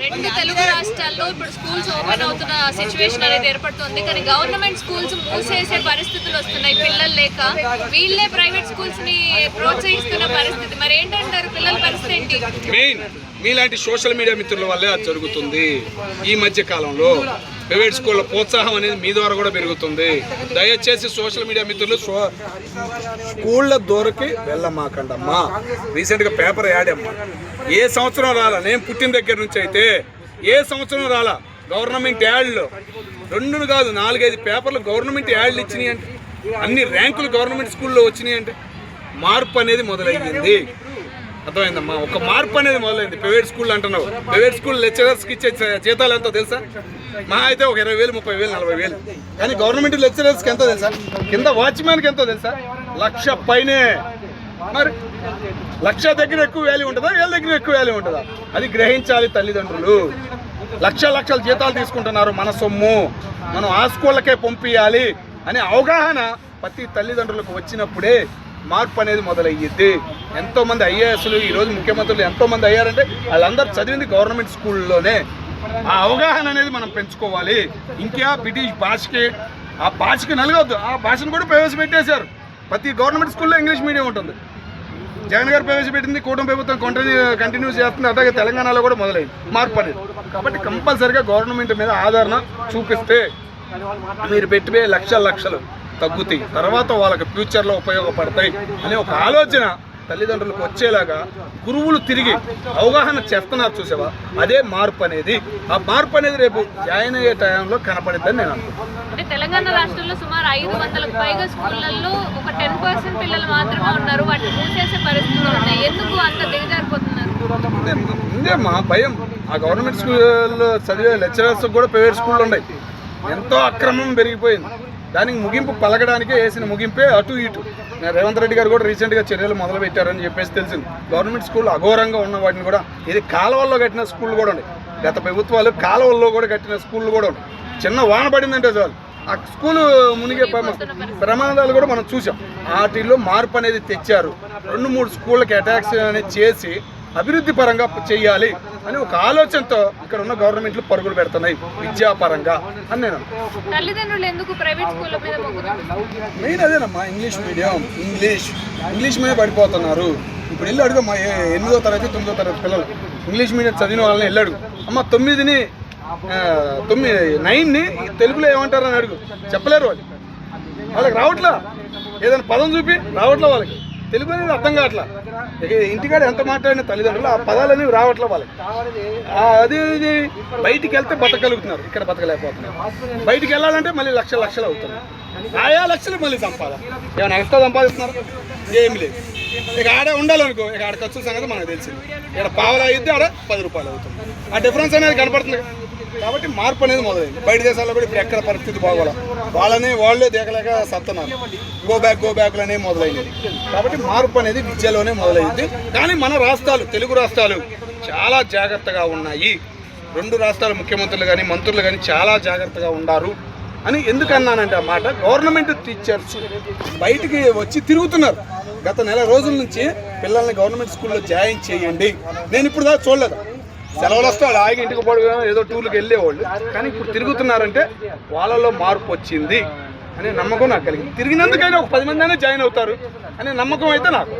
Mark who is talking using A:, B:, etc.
A: రెండు తెలుగు రాష్ట్రాల్లో ఇప్పుడు స్కూల్స్ ఓపెన్ అవుతున్న సిచ్యువేషన్ అనేది ఏర్పడుతుంది. కానీ గవర్నమెంట్ స్కూల్స్ మూసేసే పరిస్థితులు వస్తున్నాయి పిల్లలు లేక. వీళ్ళే ప్రైవేట్ స్కూల్స్ ని ప్రోత్సహిస్తున్న పరిస్థితి. మరి ఏంటంటారు పిల్లల పరిస్థితి ఏంటి?
B: మీలాంటి సోషల్ మీడియా మిత్రుల వల్లే అది జరుగుతుంది. ఈ మధ్య కాలంలో ప్రైవేట్ స్కూళ్ళ ప్రోత్సాహం అనేది మీ ద్వారా కూడా పెరుగుతుంది. దయచేసి సోషల్ మీడియా మిత్రులు స్కూళ్ళ దూరకి వెళ్ళమాకండమ్మా. రీసెంట్గా పేపర్ యాడ్ అమ్మా, ఏ సంవత్సరం రాలా, నేను పుట్టిన దగ్గర నుంచి అయితే ఏ సంవత్సరం రాలా గవర్నమెంట్ యాడ్లు 2 కాదు 4-5 పేపర్లు గవర్నమెంట్ యాడ్లు ఇచ్చినాయి అంటే, అన్ని ర్యాంకులు గవర్నమెంట్ స్కూల్లో వచ్చినాయి అంటే మార్పు అనేది మొదలైంది. అర్థమైందమ్మా, ఒక మార్పు అనేది మొదలైంది. ప్రైవేట్ స్కూల్ అంటున్నావు, ప్రైవేట్ స్కూల్ లెక్చరర్స్కి ఇచ్చే జీతాలు ఎంతో తెలుసా? మా అయితే ఒక 20,000, 30,000, 40,000. కానీ గవర్నమెంట్ లెక్చరర్స్కి ఎంతో తెలుసా? కింద వాచ్మెన్కి ఎంతో తెలుసా? 1,00,000 పైనే. మరి 1,00,000 దగ్గర ఎక్కువ వాల్యూ ఉంటుందా, 1,000 దగ్గర ఎక్కువ వాల్యూ ఉంటుందా? అది గ్రహించాలి తల్లిదండ్రులు. లక్షల జీతాలు తీసుకుంటున్నారు, మన సొమ్ము మనం ఆ స్కూళ్ళకే పంపించాలి అనే అవగాహన ప్రతి తల్లిదండ్రులకు వచ్చినప్పుడే మార్పు అనేది మొదలయ్యిద్ది. ఎంతోమంది ఐఏఎస్లు ఈరోజు ముఖ్యమంత్రులు ఎంతోమంది అయ్యారంటే వాళ్ళందరూ చదివింది గవర్నమెంట్ స్కూల్లోనే. ఆ అవగాహన అనేది మనం పెంచుకోవాలి. ఇంకా బ్రిటిష్ భాషకి ఆ భాషకి నలగొద్దు, ఆ భాషను కూడా ప్రవేశపెట్టేశారు. ప్రతి గవర్నమెంట్ స్కూల్లో ఇంగ్లీష్ మీడియం ఉంటుంది. జగన్ గారు ప్రవేశపెట్టింది, కూటమి ప్రభుత్వం కంటిన్యూ చేస్తుంది. అలాగే తెలంగాణలో కూడా మొదలైంది మార్పు అనేది. కాబట్టి కంపల్సరిగా గవర్నమెంట్ మీద ఆదరణ చూపిస్తే మీరు పెట్టిపోయే లక్షలు తగ్గుతాయి, తర్వాత వాళ్ళకి ఫ్యూచర్లో ఉపయోగపడతాయి అనే ఒక ఆలోచన తల్లిదండ్రులకు వచ్చేలాగా గురువులు తిరిగి అవగాహన చేస్తున్నారు. చూసావా, అదే మార్పు అనేది. ఆ మార్పు అనేది రేపు జాయిన్ అయ్యే టైంలో కనపడిద్దని నేను అనుకుంటున్నాను.
A: అంటే తెలంగాణ రాష్ట్రంలో సుమారు 500కు పైగా స్కూళ్ళల్లో ఒక 10% పిల్లలు మాత్రమే ఉన్నారు. వాటిని మూసేసే పరిస్థితులు ఉన్నాయి. ఎందుకు అంత దిగజారిపోతున్నారు?
B: ఉందేమ్మా భయం. ఆ గవర్నమెంట్ స్కూల్లో చదివే లెక్చరర్స్ కూడా ప్రైవేట్ స్కూళ్ళు ఉన్నాయి. ఎంతో అక్రమం పెరిగిపోయింది. దానికి ముగింపు పలకడానికే వేసిన ముగింపే అటు ఇటు. రేవంత్ రెడ్డి గారు కూడా రీసెంట్గా చర్యలు మొదలుపెట్టారని చెప్పేసి తెలిసింది. గవర్నమెంట్ స్కూల్ అఘోరంగా ఉన్న వాటిని కూడా, ఇది కాలువల్లో కట్టిన స్కూళ్ళు కూడా ఉన్నాయి. గత ప్రభుత్వాలు కాలువల్లో కూడా కట్టిన స్కూళ్ళు కూడా ఉన్నాయి. చిన్న వాన పడిందంటే చాలు ఆ స్కూలు మునిగే ప్రమాదాలు కూడా మనం చూసాం. వాటిల్లో మార్పు అనేది తెచ్చారు. 2-3 స్కూళ్ళకి అటాక్స్ అనేది చేసి అభివృద్ధి పరంగా చేయాలి అని ఒక ఆలోచనతో ఇక్కడ ఉన్న గవర్నమెంట్లు పరుగులు పెడుతున్నాయి విద్యాపరంగా అని నేను.
A: తల్లిదండ్రులు ఎందుకు ప్రైవేట్ స్కూళ్ళ మీద
B: మెయిన్ అదేనమ్మా, ఇంగ్లీష్ మీద పడిపోతున్నారు. ఇప్పుడు వెళ్ళి అడుగు, మా 8వ తరగతి 9వ తరగతి పిల్లలు ఇంగ్లీష్ మీడియం చదివిన వాళ్ళని వెళ్ళి అడుగు, అమ్మ 9ని తెలుగులో ఏమంటారని అడుగు, చెప్పలేరు. వాళ్ళకి రావట్లా. ఏదైనా పదం చూపి రావట్లా వాళ్ళకి. తెలుగు అనేది అర్థం కావట్లా. ఇంటికాడ ఎంత మాట్లాడిన తల్లిదండ్రులు ఆ పదాలు అనేవి రావట్లే వాళ్ళకి. అది బయటికి వెళ్తే బతకగలుగుతున్నారు, ఇక్కడ బతకలేకపోతున్నారు. బయటికి వెళ్ళాలంటే మళ్ళీ లక్షలు అవుతుంది. ఆయా లక్షలు మళ్ళీ ఏమైనా ఎక్స్ట్రా సంపాదిస్తున్నారు? ఏమి లేదు. ఇక ఆడే ఉండాలనుకో, ఇక ఆడ ఖర్చు సంగతి మనకు తెలిసింది. ఇక్కడ పావలా అయితే ఆడ 10 రూపాయలు అవుతుంది. ఆ డిఫరెన్స్ అనేది కనపడుతుంది. కాబట్టి మార్పు అనేది మొదలైంది. బయట దేశాల్లో కూడా ఇప్పుడు ఎక్కడ పరిస్థితి బాగోలా, వాళ్ళే దేకలేక సత్తున్నారు. గో బ్యాక్లు అనేవి మొదలైనవి. కాబట్టి మార్పు అనేది విద్యలోనే మొదలైంది. కానీ మన రాష్ట్రాలు, తెలుగు రాష్ట్రాలు చాలా జాగ్రత్తగా ఉన్నాయి. 2 రాష్ట్రాల ముఖ్యమంత్రులు కానీ మంత్రులు కానీ చాలా జాగ్రత్తగా ఉన్నారు అని ఎందుకన్నానంటే, ఆ మాట గవర్నమెంట్ టీచర్స్ బయటికి వచ్చి తిరుగుతున్నారు. గత నెల రోజుల నుంచి పిల్లల్ని గవర్నమెంట్ స్కూల్లో జాయిన్ చేయండి. నేను ఇప్పుడు దాకా చూడలేదు. సెలవులు వస్తే వాళ్ళు ఆగి ఇంటికి పోవడం, ఏదో టూర్లకు వెళ్ళేవాళ్ళు. కానీ ఇప్పుడు తిరుగుతున్నారంటే వాళ్ళలో మార్పు వచ్చింది అనే నమ్మకం నాకు కలిగింది. తిరిగినందుకైనా ఒక 10 మంది అయినా జాయిన్ అవుతారు అనే నమ్మకం అయితే నాకు.